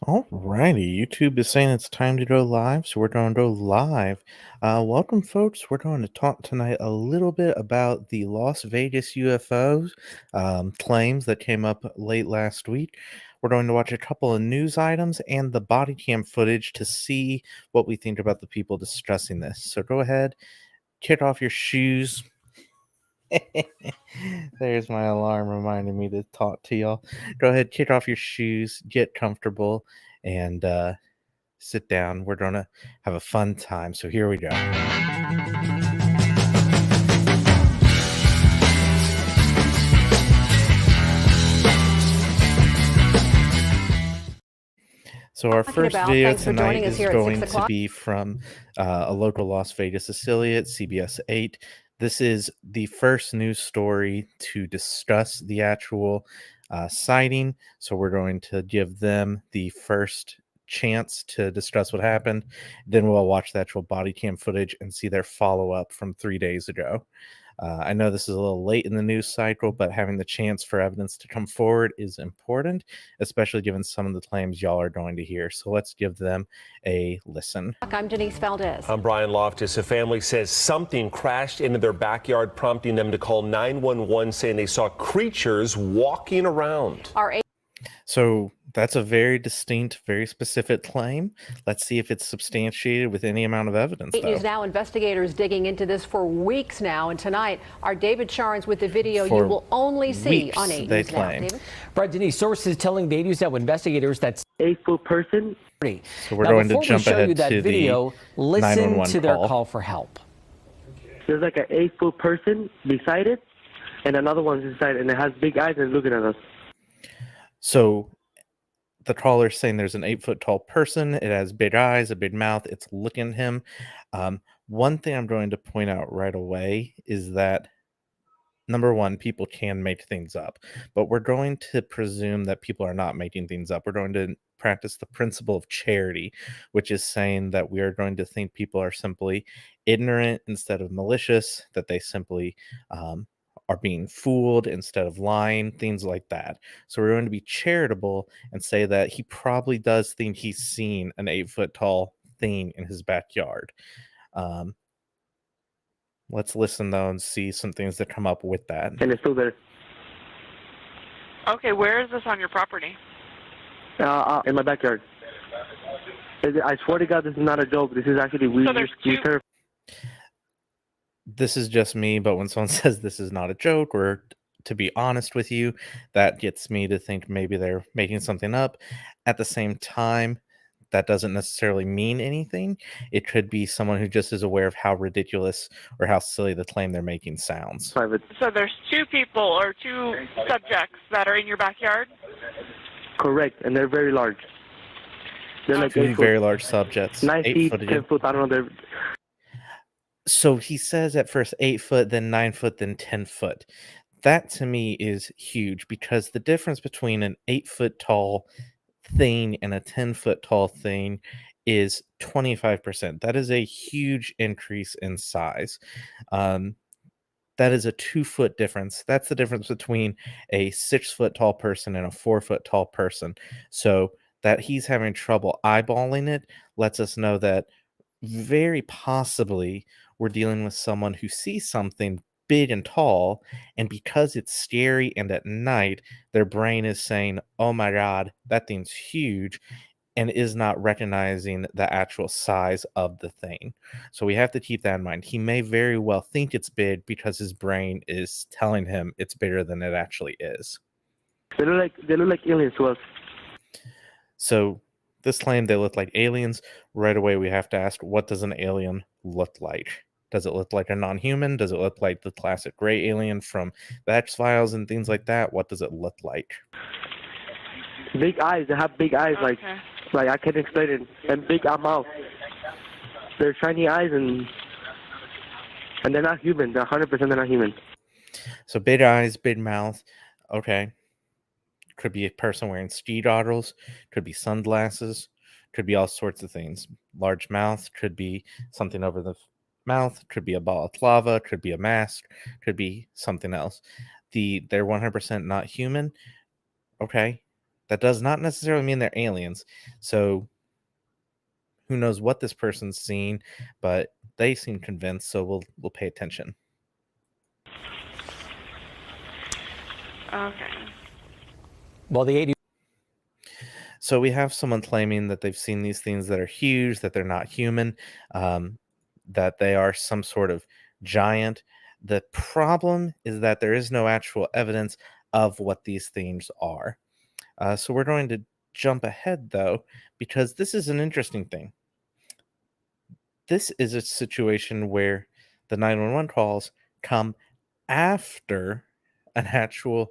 Alrighty, YouTube is saying it's time to go live, so we're going to go live. Welcome, folks. We're going to talk tonight a little bit about the Las Vegas UFOs claims that came up late last week. We're going to watch a couple of news items and the body cam footage to see what we think about the people discussing this. So go ahead, kick off your shoes. There's my alarm reminding me to talk to y'all. Go ahead, kick off your shoes, get comfortable, and sit down. We're going to have a fun time. So here we go. So our first video tonight is going to be from a local Las Vegas affiliate, CBS 8. This is the first news story to discuss the actual sighting. So we're going to give them the first chance to discuss what happened. Then we'll watch the actual body cam footage and see their follow-up from 3 days ago. I know this is a little late in the news cycle, but having the chance for evidence to come forward is important, especially given some of the claims y'all are going to hear. So let's give them a listen. I'm Denise Valdez. I'm Brian Loftus. A family says something crashed into their backyard, prompting them to call 911, saying they saw creatures walking around. So that's a very distinct, very specific claim. Let's see if it's substantiated with any amount of evidence. News Now investigators digging into this for weeks now, and tonight our David Charnes with the video you will only see on 8 News Now. David? Right, Denise, sources telling 8 News Now investigators that 8-foot person. So we're going to jump ahead to video, the listen 911 to their call. call for help. There's like an 8-foot person beside it, and another one's inside, and it has big eyes and looking at us. So the caller's saying there's an 8-foot tall person. It has big eyes, a big mouth. It's looking at him. One thing I'm going to point out right away is that, number one, people can make things up, but we're going to presume that people are not making things up. We're going to practice the principle of charity, which is saying that we are going to think people are simply ignorant instead of malicious, that they simply are being fooled instead of lying, things like that. So we're going to be charitable and say that he probably does think he's seen an 8-foot tall thing in his backyard. Let's listen though and see some things that come up with that. And it's still there. Okay, where is this on your property? In my backyard. I swear to God, this is not a joke. This is actually we. So there's two. This is just me, but when someone says this is not a joke, or to be honest with you, that gets me to think maybe they're making something up. At the same time, that doesn't necessarily mean anything. It could be someone who just is aware of how ridiculous or how silly the claim they're making sounds. Private. So there's two people or two subjects that are in your backyard? Correct, and they're very large. They're like 8 very foot. large subjects. 9 feet, 10 foot. I don't know. So he says at first 8 foot, then 9 foot, then 10 foot. That to me is huge, because the difference between an 8-foot tall thing and a 10-foot tall thing is 25%. That is a huge increase in size. That is a 2-foot difference. That's the difference between a 6-foot tall person and a 4-foot tall person. So that he's having trouble eyeballing it lets us know that very possibly we're dealing with someone who sees something big and tall, and because it's scary and at night, their brain is saying, oh my God, that thing's huge, and is not recognizing the actual size of the thing. So we have to keep that in mind. He may very well think it's big because his brain is telling him it's bigger than it actually is. They look like aliens to us. So this claim they look like aliens, right away we have to ask, what does an alien look like? Does it look like a non-human? Does it look like the classic gray alien from the X-Files and things like that? What does it look like? Big eyes. They have big eyes, Okay. like I can't explain it. And big mouth. They're shiny eyes, and they're not human. They're 100% they're not human. So big eyes, big mouth. Okay. Could be a person wearing ski goggles. Could be sunglasses. Could be all sorts of things. Large mouth. Could be something over the mouth. Could be a ball of lava. Could be a mask. Could be something else. They're 100% not human. Okay. That does not necessarily mean they're aliens. So who knows what this person's seen, but they seem convinced, so we'll pay attention. Okay. Well, the 80s. So we have someone claiming that they've seen these things that are huge, that they're not human, that they are some sort of giant. The problem is that there is no actual evidence of what these things are. So we're going to jump ahead, though, because this is an interesting thing. This is a situation where the 911 calls come after an actual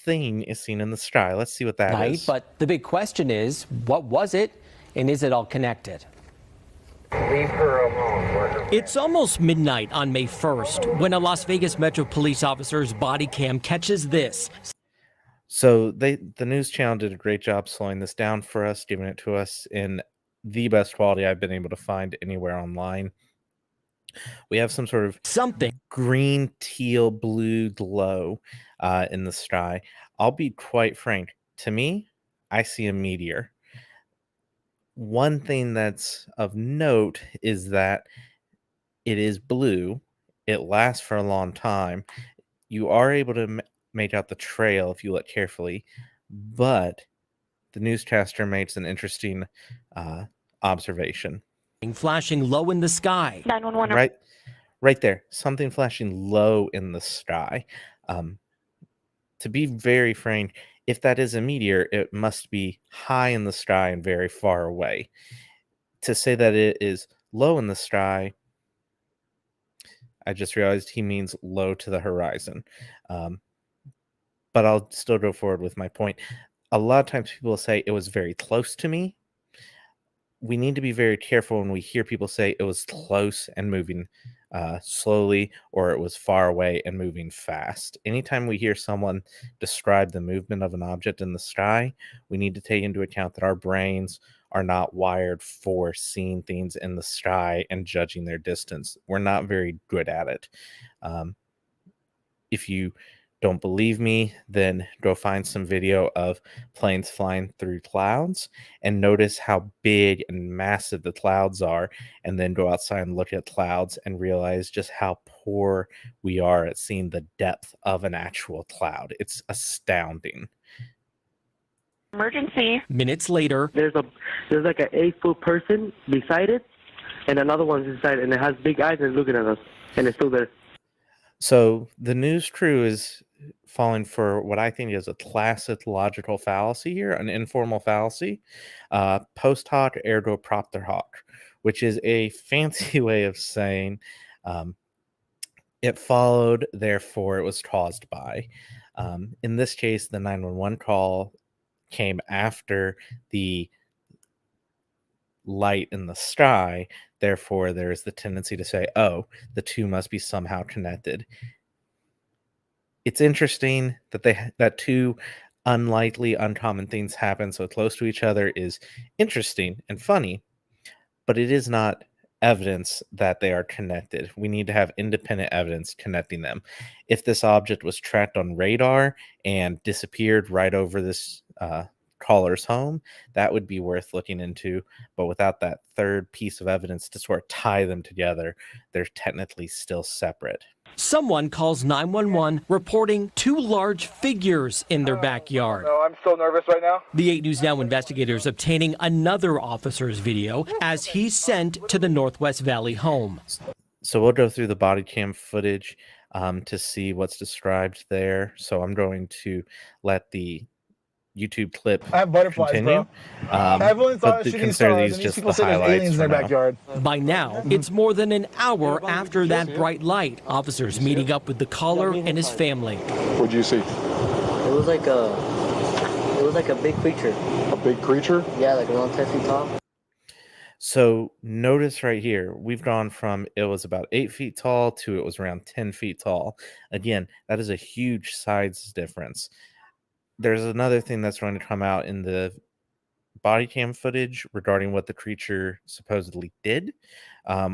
thing is seen in the sky. Let's see what that is. But the big question is, what was it, and is it all connected? Leave her alone. It's almost midnight on May 1st when a Las Vegas Metro police officer's body cam catches this. So the news channel did a great job slowing this down for us, giving it to us in the best quality I've been able to find anywhere online. We have some sort of green, teal, blue glow in the sky. I'll be quite frank. To me, I see a meteor. One thing that's of note is that it is blue. It lasts for a long time. You are able to make out the trail if you look carefully, but the newscaster makes an interesting observation. Flashing low in the sky. 911. Right there. Something flashing low in the sky. To be very frank, if that is a meteor, it must be high in the sky and very far away. To say that it is low in the sky, I just realized he means low to the horizon. But I'll still go forward with my point. A lot of times people will say it was very close to me. We need to be very careful when we hear people say it was close and moving slowly, or it was far away and moving fast. Anytime we hear someone describe the movement of an object in the sky, we need to take into account that our brains are not wired for seeing things in the sky and judging their distance. We're not very good at it. If you don't believe me, then go find some video of planes flying through clouds and notice how big and massive the clouds are, and then go outside and look at clouds and realize just how poor we are at seeing the depth of an actual cloud. It's astounding. Emergency. Minutes later, There's like an 8-foot person beside it, and another one's inside, and it has big eyes and looking at us, and it's still there. So the news crew is falling for what I think is a classic logical fallacy here, an informal fallacy. Post hoc ergo propter hoc, which is a fancy way of saying it followed, therefore it was caused by. In this case, the 911 call came after the light in the sky. Therefore, there is the tendency to say, oh, the two must be somehow connected. It's interesting that two unlikely, uncommon things happen so close to each other is interesting and funny, but it is not evidence that they are connected. We need to have independent evidence connecting them. If this object was tracked on radar and disappeared right over this caller's home, that would be worth looking into. But without that third piece of evidence to sort of tie them together, they're technically still separate. someone calls 911 reporting two large figures in their backyard. No, I'm so nervous right now. The 8 News Now investigators obtaining another officer's video as he's sent to the Northwest Valley home. So we'll go through the body cam footage to see what's described there. So I'm going to let the YouTube clip I have butterflies, continue. Everyone thought But shooting consider stars, these and just people the say there's highlights aliens in their for now. backyard. By now, it's more than an hour after that bright light. Officers meeting up with the caller and his family. What did you see? It was like a big creature. A big creature? Yeah, like around 10 feet tall. So notice right here, we've gone from it was about 8 feet tall to it was around 10 feet tall. Again, that is a huge size difference. There's another thing that's going to come out in the body cam footage regarding what the creature supposedly did,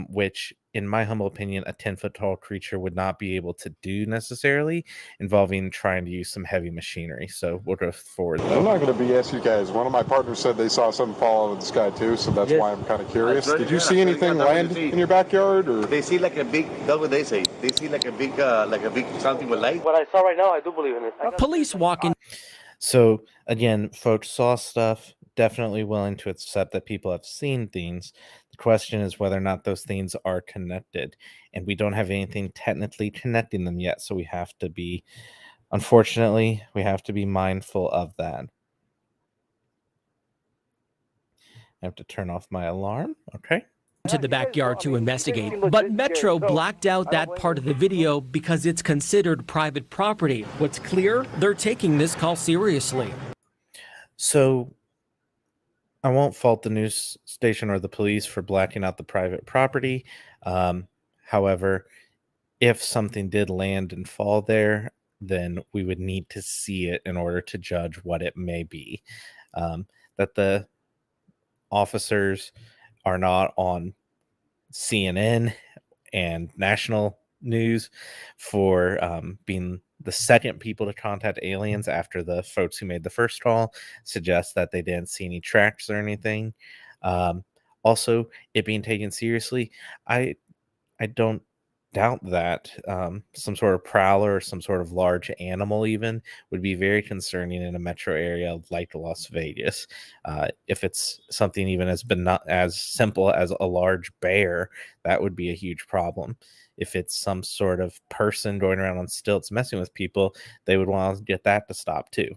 which, in my humble opinion, a 10-foot tall creature would not be able to do necessarily, involving trying to use some heavy machinery. So we'll go forward, though. I'm not going to BS you guys. One of my partners said they saw something fall out of the sky too, so that's why I'm kind of curious. Did you see anything land in your backyard? Or They see like a big, that's what they say. They see like a big something with light. What I saw right now, I do believe in it. Police walk in. So again, folks saw stuff, definitely willing to accept that people have seen things. The question is whether or not those things are connected, and we don't have anything technically connecting them yet, so we have to be, unfortunately, we have to be mindful of that. I have to turn off my alarm. Okay. To the backyard to investigate, but Metro blacked out that part of the video because it's considered private property. What's clear, they're taking this call seriously. So I won't fault the news station or the police for blacking out the private property. However, if something did land and fall there, then we would need to see it in order to judge what it may be. That the officers are not on CNN and national news for being the second people to contact aliens after the folks who made the first call suggest that they didn't see any tracks or anything. Also, it being taken seriously, I don't doubt that some sort of prowler or some sort of large animal even would be very concerning in a metro area like Las Vegas. If it's something even as simple as a large bear, that would be a huge problem. If it's some sort of person going around on stilts messing with people, they would want to get that to stop too.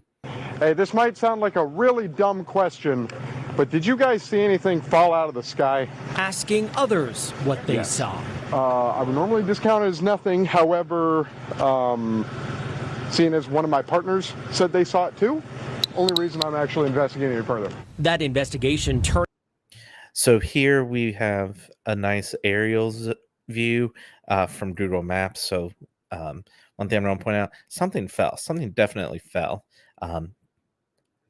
hey, this might sound like a really dumb question, but did you guys see anything fall out of the sky? Asking others what they saw. I would normally discount it as nothing. However, seeing as one of my partners said they saw it too, only reason I'm actually investigating it further. That investigation turned. So here we have a nice aerials view from Google Maps. So one thing I'm going to point out, something fell. Something definitely fell.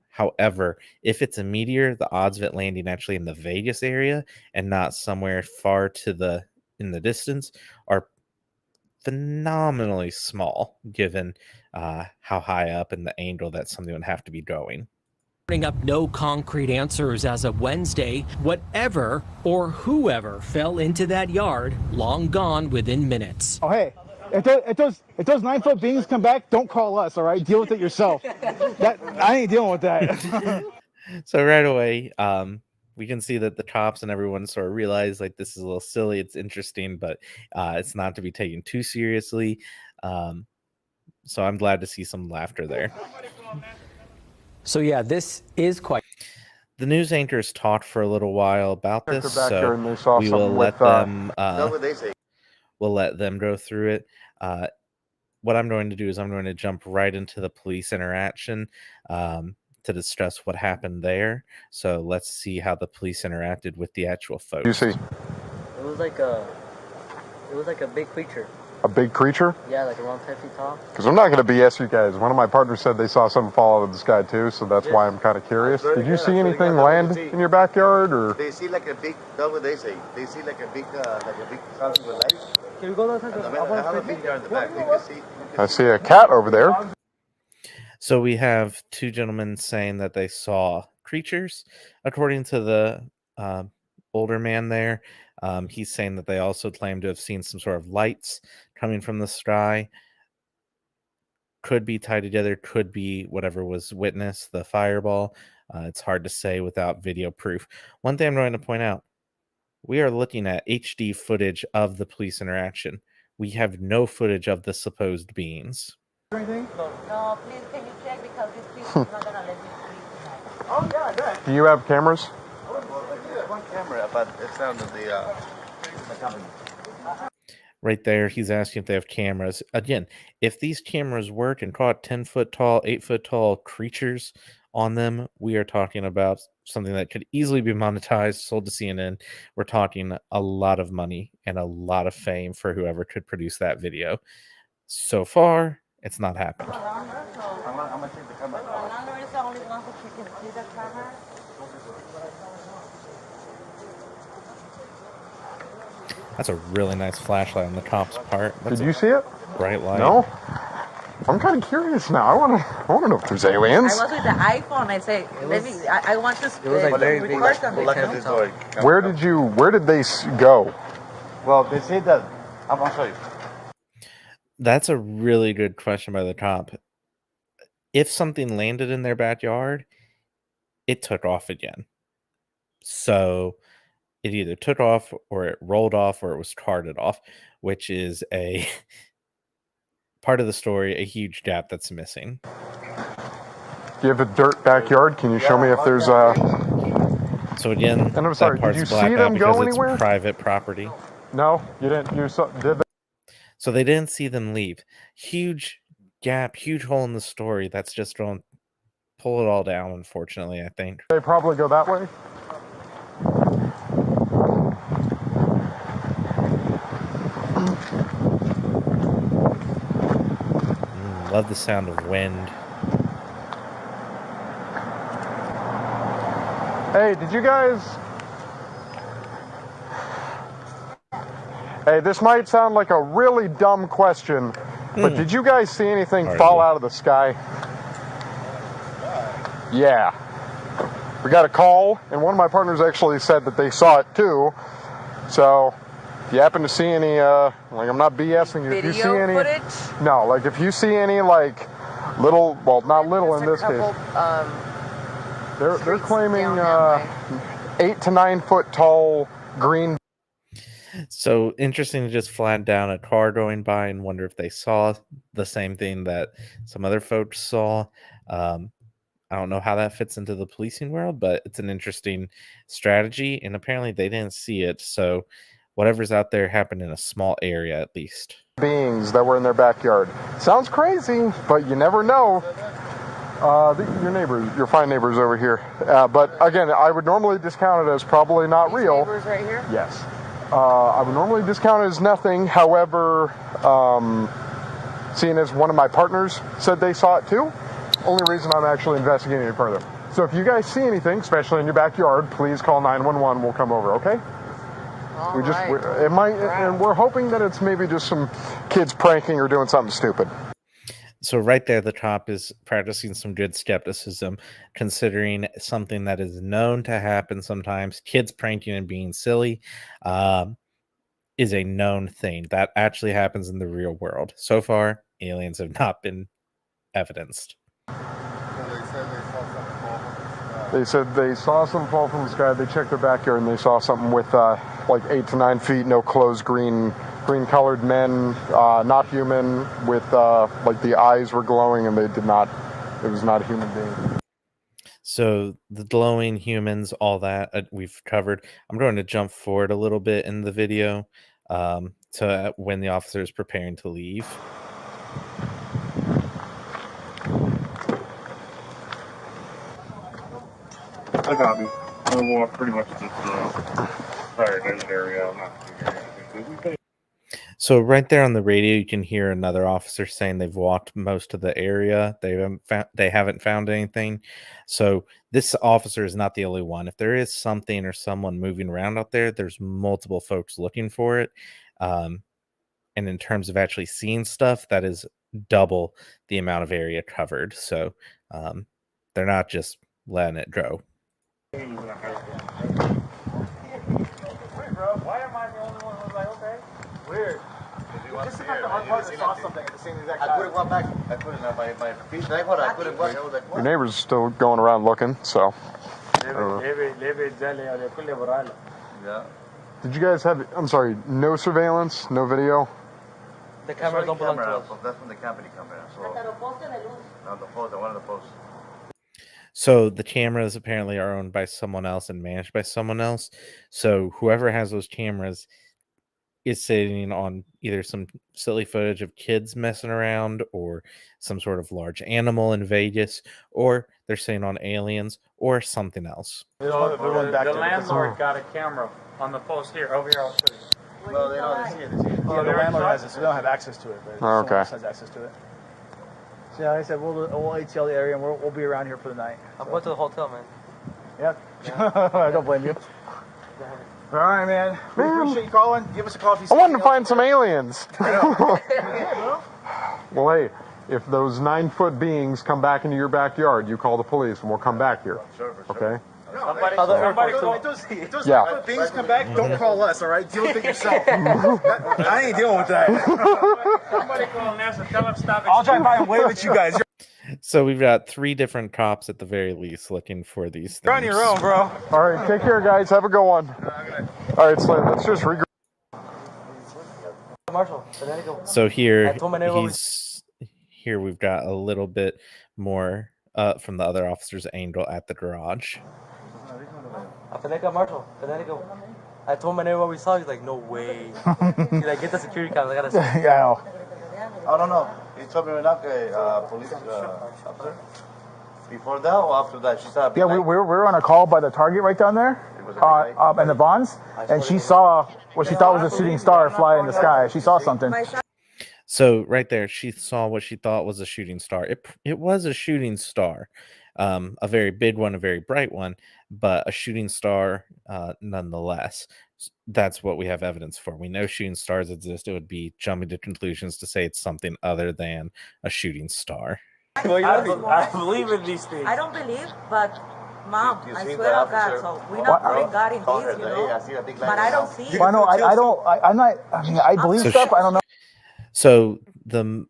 However, if it's a meteor, the odds of it landing actually in the Vegas area and not somewhere far to in the distance are phenomenally small, given how high up and the angle that something would have to be going. Bring up no concrete answers as of Wednesday. Whatever or whoever fell into that yard, long gone within minutes. Oh, hey, if those 9-foot beings come back, don't call us, all right? Deal with it yourself. I ain't dealing with that. So right away, we can see that the cops and everyone sort of realize like this is a little silly. It's interesting, but it's not to be taken too seriously. So I'm glad to see some laughter there. So yeah, this is quite. The news anchors talked for a little while about this, so we will let them. We'll let them go through it. What I'm going to do is I'm going to jump right into the police interaction to discuss what happened there. So let's see how the police interacted with the actual folks. You see? It was like a big creature. A big creature? Yeah, like around 10 feet tall. Because I'm not going to BS you guys. One of my partners said they saw something fall out of the sky too, so that's why I'm kind of curious. Did you see anything land in your backyard, or? They see like a big, that's what they say. They see like a big something with light. Can we go outside? I have a big yard in the back. You can see. I see a cat over there. So we have two gentlemen saying that they saw creatures. According to the older man there, he's saying that they also claim to have seen some sort of lights coming from the sky. Could be tied together, could be whatever was witnessed, the fireball. It's hard to say without video proof. One thing I'm going to point out, we are looking at HD footage of the police interaction. We have no footage of the supposed beings. No, please can you check because these people are not gonna let me sleep tonight. Oh, yeah, I bet. Do you have cameras? One camera, but it's down to the company. Right there, he's asking if they have cameras. Again, if these cameras work and caught 10-foot tall, 8-foot tall creatures on them, we are talking about something that could easily be monetized, sold to CNN. We're talking a lot of money and a lot of fame for whoever could produce that video. So far, it's not happened. I'm gonna take the camera. Fernando is the only one who can see the camera. That's a really nice flashlight on the top's part. That's Did you see it? Bright light. No? I'm kind of curious now. I want to know if there's aliens. I was with the iPhone. I say, I want to record something. Where did they go? Well, they say that. I'm going to show you. That's a really good question by the top. If something landed in their backyard, it took off again. So it either took off or it rolled off or it was carted off, which is a part of the story, a huge gap that's missing. Do you have a dirt backyard? Can you show me if there's a... So again, and I'm sorry, that part's did you blacked see out them because go it's anywhere? private property. No, you didn't. Did they? So they didn't see them leave. Huge gap, huge hole in the story. That's just going to pull it all down, unfortunately, I think. They probably go that way. Love the sound of wind. Hey, did you guys... Hey, this might sound like a really dumb question, but did you guys see anything fall out of the sky? Yeah. We got a call, and one of my partners actually said that they saw it too. So, if you happen to see any, like, I'm not BSing you. If you see any footage? No, like if you see any, like, little, well, not little in this case. They're claiming 8 to 9 foot tall green. So interesting to just flag down a car going by and wonder if they saw the same thing that some other folks saw. I don't know how that fits into the policing world, but it's an interesting strategy. And apparently they didn't see it. So whatever's out there happened in a small area at least. Beings that were in their backyard. Sounds crazy, but you never know. Your neighbors, your fine neighbors over here. But again, I would normally discount it as probably not These real. neighbors right here? Yes. I would normally discount it as nothing. However, seeing as one of my partners said they saw it too, only reason I'm actually investigating it further. So if you guys see anything, especially in your backyard, please call 911. We'll come over, okay? And we're hoping that it's maybe just some kids pranking or doing something stupid. So right there, the top is practicing some good skepticism, considering something that is known to happen sometimes. Kids pranking and being silly is a known thing that actually happens in the real world. So far, aliens have not been evidenced. They said they saw something fall from the sky. They checked their backyard and they saw something with like 8 to 9 feet, no clothes, green-colored men, not human, with like the eyes were glowing, and it was not a human being. So the glowing humans, all that we've covered. I'm going to jump forward a little bit in the video to when the officer is preparing to leave. I copy. We'll pretty much just prior to the area. I'm not figuring anything. So right there on the radio, you can hear another officer saying they've walked most of the area. They haven't found anything. So this officer is not the only one. If there is something or someone moving around out there, there's multiple folks looking for it. And in terms of actually seeing stuff, that is double the amount of area covered. So they're not just letting it go. Wait, bro, why am I the only one who's like, okay? Weird. Just about the hard part that saw something at the same exact time. I couldn't walk back. I couldn't. My feet. I couldn't walk. I was like, what? Your neighbor's still going around looking, so. Yeah. Did you guys have, I'm sorry, no surveillance, no video? The cameras don't belong to us. That's from the company camera. So, no, the post, one of the posts. So the cameras apparently are owned by someone else and managed by someone else. So whoever has those cameras is sitting on either some silly footage of kids messing around or some sort of large animal in Vegas, or they're sitting on aliens or something else. The landlord got a camera on the post here. Over here, I'll show you. No, they don't see it. Yeah, the landlord has it, so they don't have access to it. But someone else has access to it. So yeah, like I said, we'll ATL the area and we'll be around here for the night. I'm going to the hotel, man. Yep. I don't blame you. All right, man. We appreciate you calling. Give us a call if you see I wanted to anything find else. some aliens. Yeah, bro. Well, hey, if those 9-foot beings come back into your backyard, you call the police and we'll come back here. Okay? It does Yeah. If things come back, don't call us, all right? Deal with it yourself. I ain't dealing with that. Somebody call NASA, tell them stop. I'll drive by and wave at you guys. So we've got 3 different cops at the very least looking for these things. You're on your own, bro. All right, take care, guys. Have a good one. All right, so let's just regroup. So here we've got a little bit more from the other officer's angle at the garage. I told my neighbor what we saw. He's like, no way. He's like, get the security cameras. I gotta see. Yeah. I don't know. He told me right now, police officer. Before that or after that, she saw. Yeah, we were on a call by the Target right down there, in the Bonds, and she saw what she thought was a shooting star fly in the sky. She saw something. So right there, she saw what she thought was a shooting star. It was a shooting star, a very big one, a very bright one, but a shooting star nonetheless. That's what we have evidence for. We know shooting stars exist. It would be jumping to conclusions to say it's something other than a shooting star. I believe in these things. I don't believe, but Mom, I swear to God, so we're not putting God in this, you know. But I don't see it. Well, no, I'm not. I mean, I believe stuff. I don't know. So the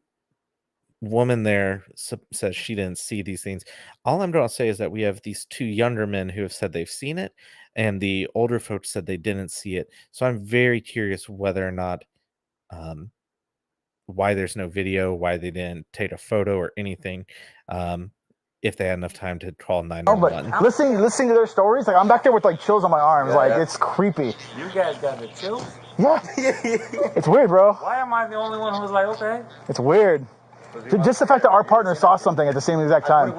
woman there says she didn't see these things. All I'm going to say is that we have these 2 younger men who have said they've seen it, and the older folks said they didn't see it. So I'm very curious whether or not why there's no video, why they didn't take a photo or anything, if they had enough time to call 911. But listening to their stories, like I'm back there with like chills on my arms, it's creepy. You guys got the chills? Yeah, it's weird, bro. Why am I the only one who's like, okay? It's weird. Just the fact that our partner saw something at the same exact time. It's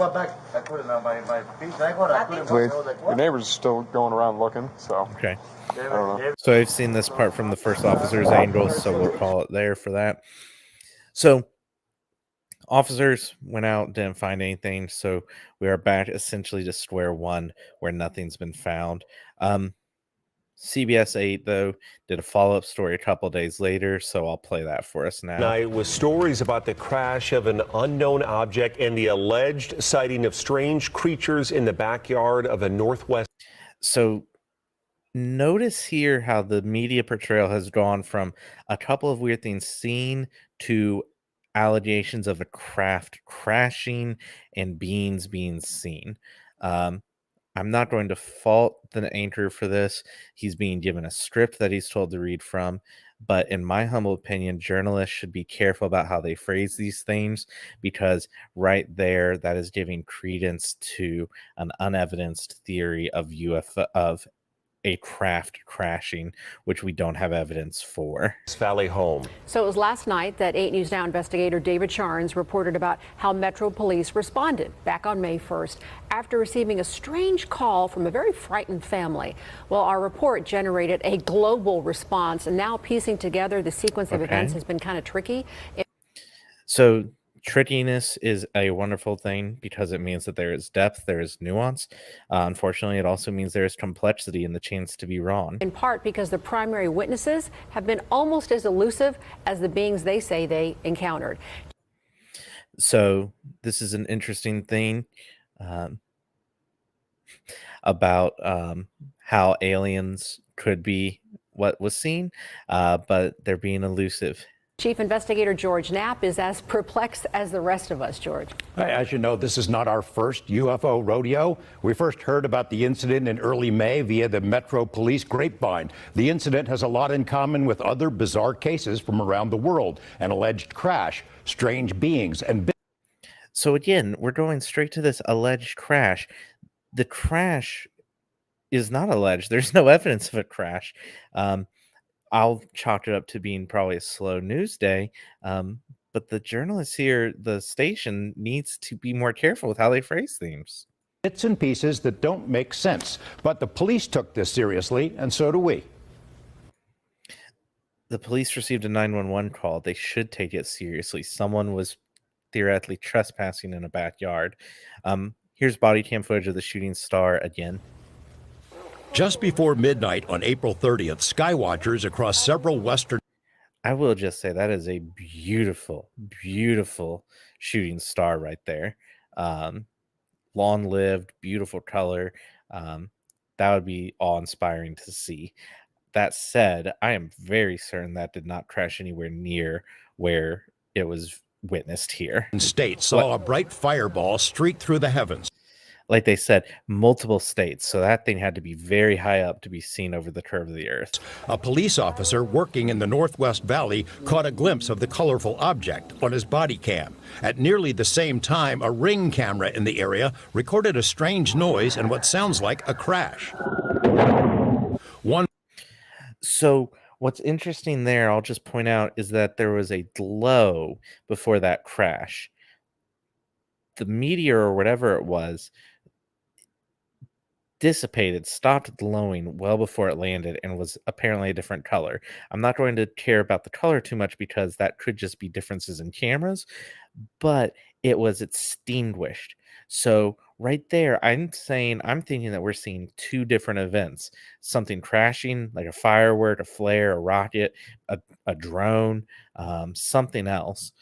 weird. Your neighbor's still going around looking, so. Okay. I don't know. So I've seen this part from the first officer's angle, so we'll call it there for that. So officers went out, didn't find anything, so we are back essentially to square one where nothing's been found. CBS 8, though, did a follow-up story a couple days later, so I'll play that for us now. Tonight with stories about the crash of an unknown object and the alleged sighting of strange creatures in the backyard of a Northwest. So notice here how the media portrayal has gone from a couple of weird things seen to allegations of a craft crashing and beings being seen. I'm not going to fault the anchor for this. He's being given a script that he's told to read from. But in my humble opinion, journalists should be careful about how they phrase these things, because right there, that is giving credence to an unevidenced theory of UFO, of a craft crashing, which we don't have evidence for. Valley home. So it was last night that 8 News Now investigator David Charnes reported about how Metro Police responded back on May 1st after receiving a strange call from a very frightened family. Well, our report generated a global response, and now piecing together the sequence of events has been kind of tricky. So trickiness is a wonderful thing because it means that there is depth, there is nuance. Unfortunately, it also means there is complexity and the chance to be wrong. In part because the primary witnesses have been almost as elusive as the beings they say they encountered. So this is an interesting thing about how aliens could be what was seen, but they're being elusive. Chief Investigator George Knapp is as perplexed as the rest of us, George. As you know, this is not our first UFO rodeo. We first heard about the incident in early May via the Metro Police grapevine. The incident has a lot in common with other bizarre cases from around the world: an alleged crash, strange beings, and... So again, we're going straight to this alleged crash. The crash is not alleged. There's no evidence of a crash. I'll chalk it up to being probably a slow news day. But the journalists here, the station, needs to be more careful with how they phrase things. Bits and pieces that don't make sense. But the police took this seriously, and so do we. The police received a 911 call. They should take it seriously. Someone was theoretically trespassing in a backyard. Here's body cam footage of the shooting star again. Just before midnight on April 30th, skywatchers across several western. I will just say that is a beautiful, beautiful shooting star right there. Um, Long lived, beautiful color. Um, that would be awe inspiring to see. That said, I am very certain that did not crash anywhere near where it was witnessed here. States saw a bright fireball streak through the heavens. Like they said, multiple states. So that thing had to be very high up to be seen over the curve of the earth. A police officer working in the Northwest Valley caught a glimpse of the colorful object on his body cam. At nearly the same time, a Ring camera in the area recorded a strange noise and what sounds like a crash. So what's interesting there, I'll just point out, is that there was a glow before that crash. The meteor or whatever it was dissipated, stopped glowing well before it landed, and was apparently a different color. I'm not going to care about the color too much because that could just be differences in cameras, but it was extinguished. So right there, I'm thinking that we're seeing two different events: something crashing, like a firework, a flare, a rocket, a drone, something else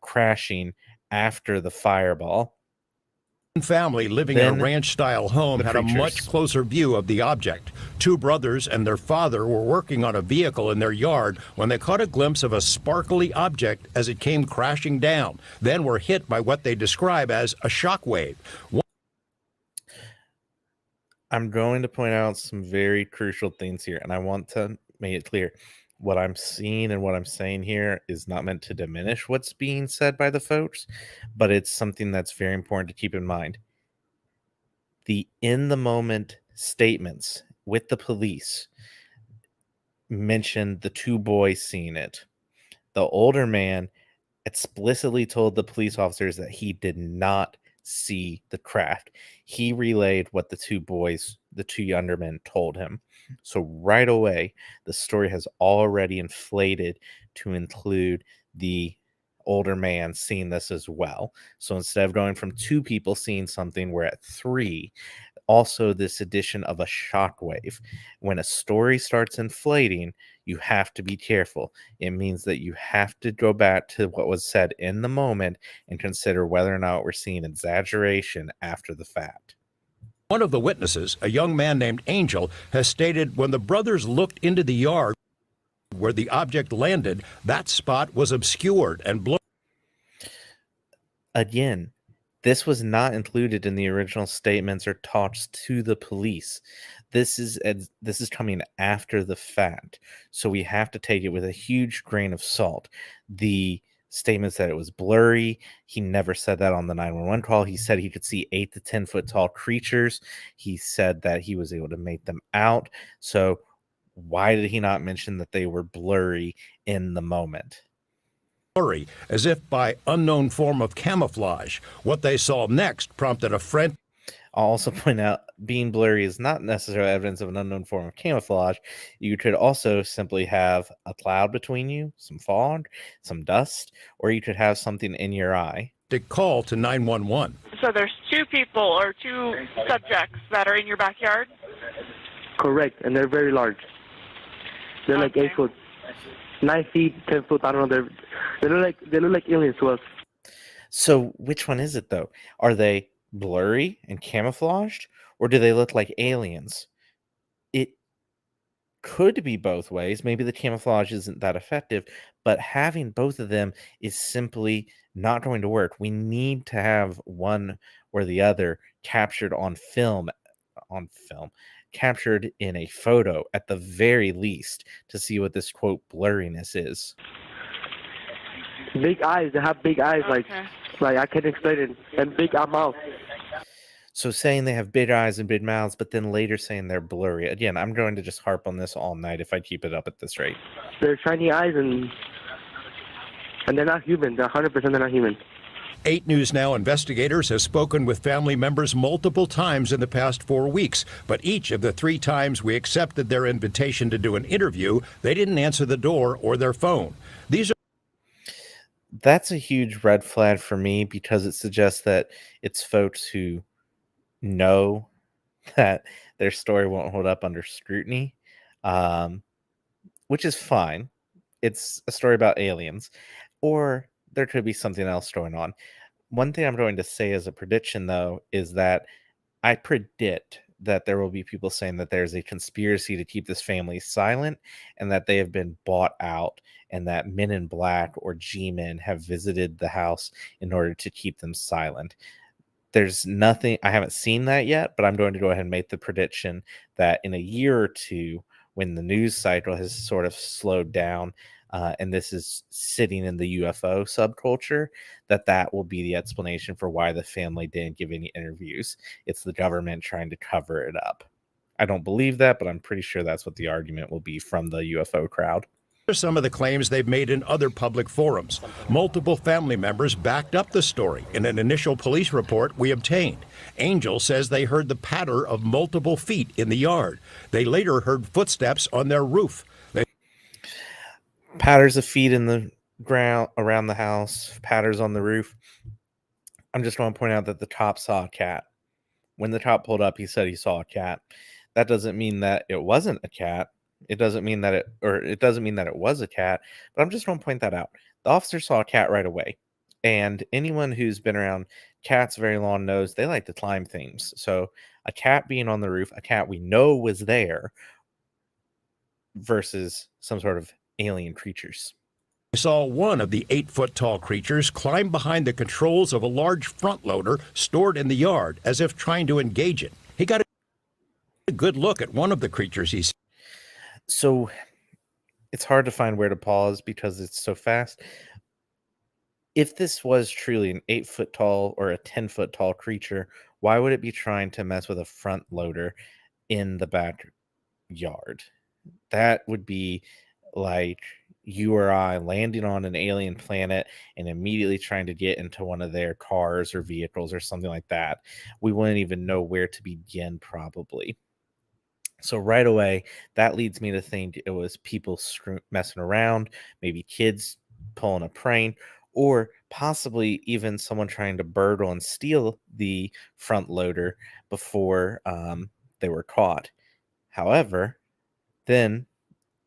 crashing after the fireball. Family living in a ranch-style home had a much closer view of the object. Two brothers and their father were working on a vehicle in their yard when they caught a glimpse of a sparkly object as it came crashing down, then were hit by what they describe as a shock wave. I'm going to point out some very crucial things here, and I want to make it clear. What I'm seeing and what I'm saying here is not meant to diminish what's being said by the folks, but it's something that's very important to keep in mind. The in the moment statements with the police mentioned the two boys seeing it. The older man explicitly told the police officers that he did not see the craft. He relayed what the two younger men told him. So right away, the story has already inflated to include the older man seeing this as well. So instead of going from two people seeing something, we're at three. Also, this addition of a shockwave. When a story starts inflating, you have to be careful. It means that you have to go back to what was said in the moment and consider whether or not we're seeing exaggeration after the fact. One of the witnesses, a young man named Angel, has stated when the brothers looked into the yard where the object landed, that spot was obscured and blown. Again, this was not included in the original statements or talks to the police. This is coming after the fact, so we have to take it with a huge grain of salt. The statement said it was blurry. He never said that on the 911 call. He said he could see 8 to 10 foot tall creatures. He said that he was able to make them out. So why did he not mention that they were blurry in the moment? Blurry, as if by unknown form of camouflage. What they saw next prompted a friend. I'll also point out being blurry is not necessarily evidence of an unknown form of camouflage. You could also simply have a cloud between you, some fog, some dust, or you could have something in your eye. To call to 911. So there's two people or two subjects that are in your backyard? Correct, and they're very large. They're like 8 foot, 9 feet, 10 foot. I don't know. They look like aliens to us. So which one is it though? Are they blurry and camouflaged, or do they look like aliens? It could be both ways. Maybe the camouflage isn't that effective, but having both of them is simply not going to work. We need to have one or the other captured on film, captured in a photo at the very least, to see what this quote blurriness is. Big eyes. They have big eyes, like I can't explain it, and big mouth. So saying they have big eyes and big mouths, but then later saying they're blurry. Again, I'm going to just harp on this all night if I keep it up at this rate. They're shiny eyes, and they're not human. They're 100% they're not human. 8 News Now investigators have spoken with family members multiple times in the past 4 weeks, but each of the 3 times we accepted their invitation to do an interview, they didn't answer the door or their phone. That's a huge red flag for me because it suggests that it's folks who know that their story won't hold up under scrutiny, um, which is fine. It's a story about aliens, or there could be something else going on. One thing I'm going to say as a prediction, though, is that I predict that there will be people saying that there's a conspiracy to keep this family silent and that they have been bought out and that men in black or G-men have visited the house in order to keep them silent. There's nothing, I haven't seen that yet, but I'm going to go ahead and make the prediction that in a year or two, when the news cycle has sort of slowed down, and this is sitting in the UFO subculture, that will be the explanation for why the family didn't give any interviews. It's the government trying to cover it up. I don't believe that, but I'm pretty sure that's what the argument will be from the UFO crowd. Are some of the claims they've made in other public forums. Multiple family members backed up the story in an initial police report we obtained. Angel says they heard the patter of multiple feet in the yard. They later heard footsteps on their roof. Patters of feet in the ground around the house, patters on the roof. I'm just going to point out that the cop saw a cat. When the cop pulled up, he said he saw a cat. That doesn't mean that it wasn't a cat. It doesn't mean that it was a cat, but I'm just going to point that out. The officer saw a cat right away. And anyone who's been around cats very long knows they like to climb things. So a cat being on the roof, a cat we know was there, versus some sort of alien creatures. I saw one of the 8-foot-tall creatures climb behind the controls of a large front loader stored in the yard as if trying to engage it. He got a good look at one of the creatures he saw. So it's hard to find where to pause because it's so fast. If this was truly an 8-foot tall or a 10-foot tall creature, why would it be trying to mess with a front loader in the backyard? That would be like you or I landing on an alien planet and immediately trying to get into one of their cars or vehicles or something like that. We wouldn't even know where to begin, probably. So right away, that leads me to think it was people messing around, maybe kids pulling a prank, or possibly even someone trying to burgle and steal the front loader before they were caught. However, then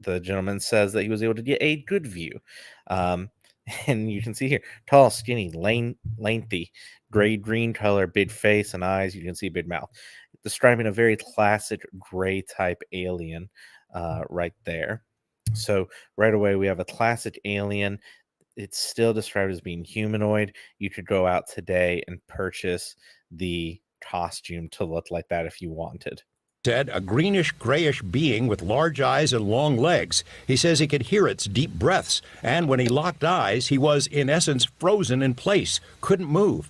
the gentleman says that he was able to get a good view. Um, and you can see here, tall, skinny, lengthy, gray green color, big face and eyes. You can see big mouth, describing a very classic gray type alien right there. So right away, we have a classic alien. It's still described as being humanoid. You could go out today and purchase the costume to look like that if you wanted. Said a greenish grayish being with large eyes and long legs. He says he could hear its deep breaths, and when he locked eyes, he was in essence frozen in place, couldn't move.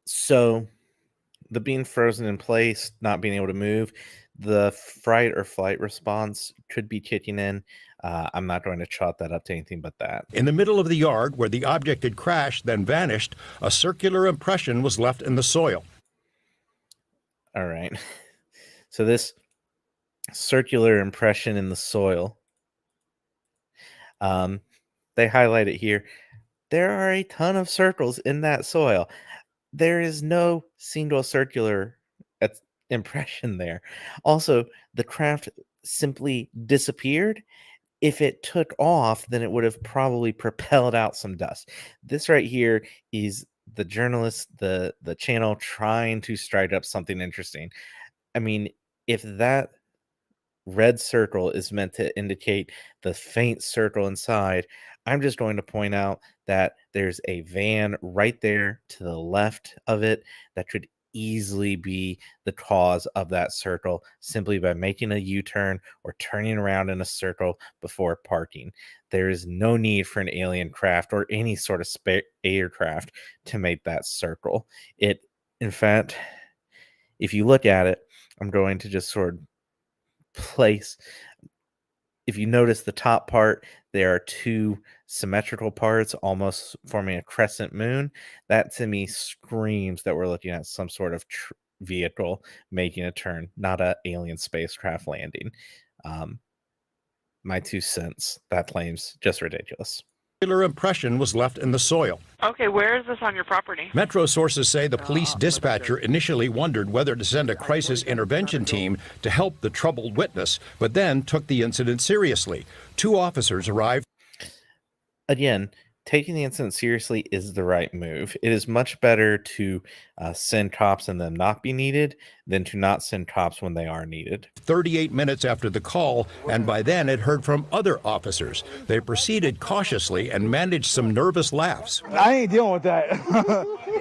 So the being frozen in place, not being able to move, the fright or flight response could be kicking in. I'm not going to chalk that up to anything but that. In the middle of the yard where the object had crashed, then vanished, a circular impression was left in the soil. All right. So this circular impression in the soil, they highlight it here. There are a ton of circles in that soil. There is no single circular impression there. Also, the craft simply disappeared. If it took off, then it would have probably propelled out some dust. This right here is the journalist, the channel trying to strike up something interesting. I mean, if that red circle is meant to indicate the faint circle inside, I'm just going to point out that there's a van right there to the left of it that could easily be the cause of that circle simply by making a U-turn or turning around in a circle before parking. There is no need for an alien craft or any sort of aircraft to make that circle. In fact, if you look at it, I'm going to just sort of place. If you notice the top part, there are two symmetrical parts almost forming a crescent moon. That to me screams that we're looking at some sort of vehicle making a turn, not an alien spacecraft landing. My 2 cents. That claim's just ridiculous. impression was left in the soil. Okay, where is this on your property? Metro sources say the police dispatcher initially wondered whether to send a crisis intervention team to help the troubled witness, but then took the incident seriously. 2 officers arrived. Again, taking the incident seriously is the right move. It is much better to send cops and them not be needed than to not send cops when they are needed. 38 minutes after the call, and by then had heard from other officers. They proceeded cautiously and managed some nervous laughs. I ain't dealing with that.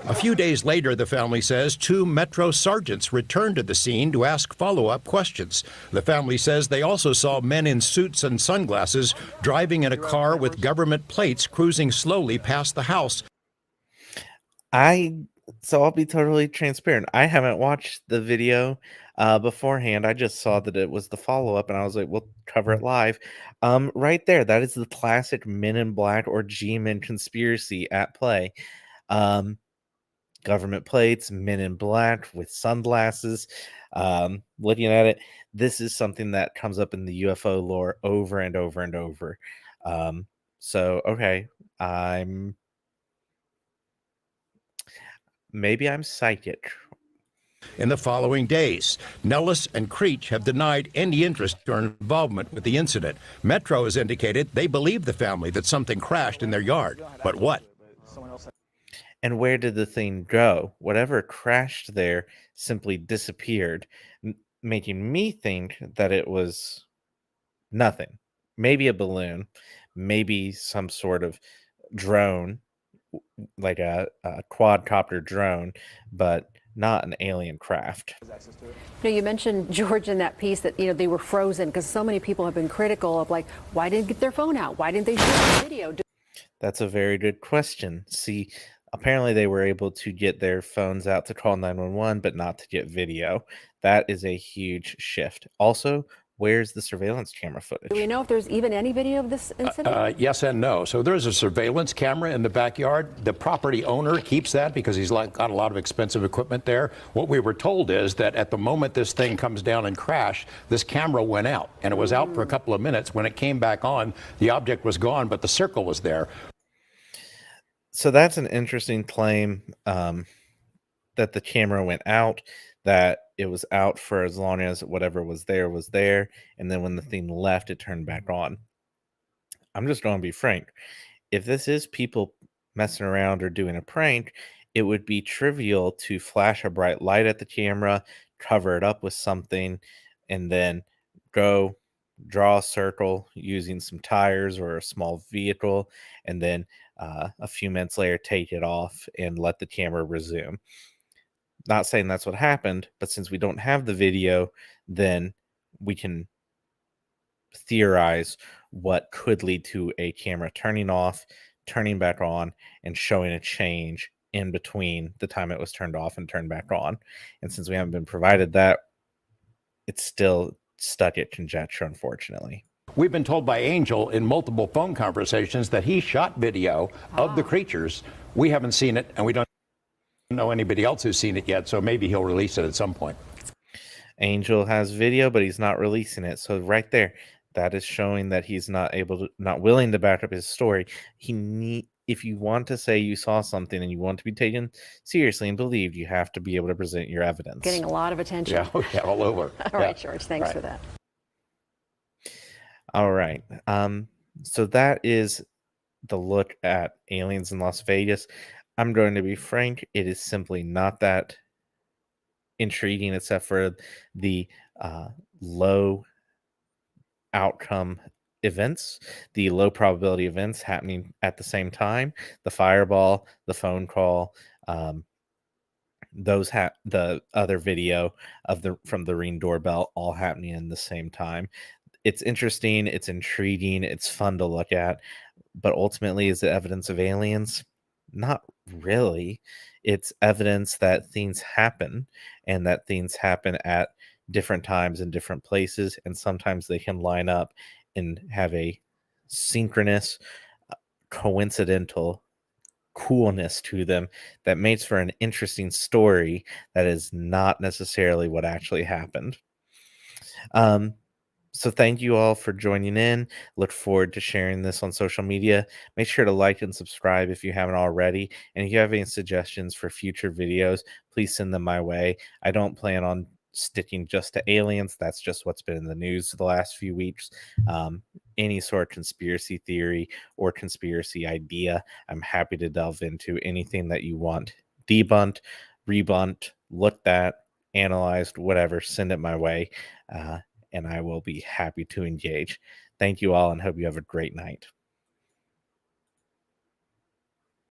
A few days later, the family says 2 Metro sergeants returned to the scene to ask follow-up questions. The family says they also saw men in suits and sunglasses driving in a car with government plates cruising slowly past the house. So I'll be totally transparent. I haven't watched the video beforehand. I just saw that it was the follow-up, and I was like, we'll cover it live. Right there, that is the classic Men in Black or G-Men conspiracy at play. Government plates, Men in Black with sunglasses. Looking at it, this is something that comes up in the UFO lore over and over and over. So, okay, maybe I'm psychic. In the following days, Nellis and Creech have denied any interest or involvement with the incident. Metro has indicated they believe the family that something crashed in their yard. But what? And where did the thing go? Whatever crashed there simply disappeared, making me think that it was nothing. Maybe a balloon, maybe some sort of drone, like a quadcopter drone, but not an alien craft. You mentioned, George, in that piece that they were frozen because so many people have been critical of, like, why didn't they get their phone out? Why didn't they shoot the video? That's a very good question. See, apparently they were able to get their phones out to call 911, but not to get video. That is a huge shift. Also, where's the surveillance camera footage? Do we know if there's even any video of this incident? Yes and no. So there's a surveillance camera in the backyard. The property owner keeps that because he's got a lot of expensive equipment there. What we were told is that at the moment this thing comes down and crash, this camera went out, and it was out for a couple of minutes. When it came back on, the object was gone, but the circle was there. So that's an interesting claim, that the camera went out, that it was out for as long as whatever was there, and then when the thing left, it turned back on. I'm just going to be frank. If this is people messing around or doing a prank, it would be trivial to flash a bright light at the camera, cover it up with something, and then go draw a circle using some tires or a small vehicle, and then a few minutes later take it off and let the camera resume. Not saying that's what happened, but since we don't have the video, then we can theorize what could lead to a camera turning off, turning back on, and showing a change in between the time it was turned off and turned back on. And since we haven't been provided that, it's still stuck at conjecture, unfortunately. We've been told by Angel in multiple phone conversations that he shot video of the creatures. We haven't seen it, and we don't know anybody else who's seen it yet, so maybe he'll release it at some point. Angel has video, but he's not releasing it. So right there, that is showing that he's not willing to back up his story. If you want to say you saw something and you want to be taken seriously and believed, you have to be able to present your evidence. Getting a lot of attention. Yeah, all over. All right, George, thanks for that. All right. So that is the look at aliens in Las Vegas. I'm going to be frank, it is simply not that intriguing, except for the low outcome events, the low probability events happening at the same time. The fireball, the phone call, the other video from the Ring doorbell all happening in the same time. It's interesting, it's intriguing, it's fun to look at, but ultimately, is it evidence of aliens? Not really. It's evidence that things happen, and that things happen at different times in different places, and sometimes they can line up and have a synchronous, coincidental coolness to them that makes for an interesting story that is not necessarily what actually happened. So thank you all for joining in. Look forward to sharing this on social media. Make sure to like and subscribe if you haven't already. And if you have any suggestions for future videos, please send them my way. I don't plan on sticking just to aliens. That's just what's been in the news the last few weeks. Any sort of conspiracy theory or conspiracy idea, I'm happy to delve into anything that you want debunked, rebunked, looked at, analyzed, whatever. Send it my way. And I will be happy to engage. Thank you all and hope you have a great night.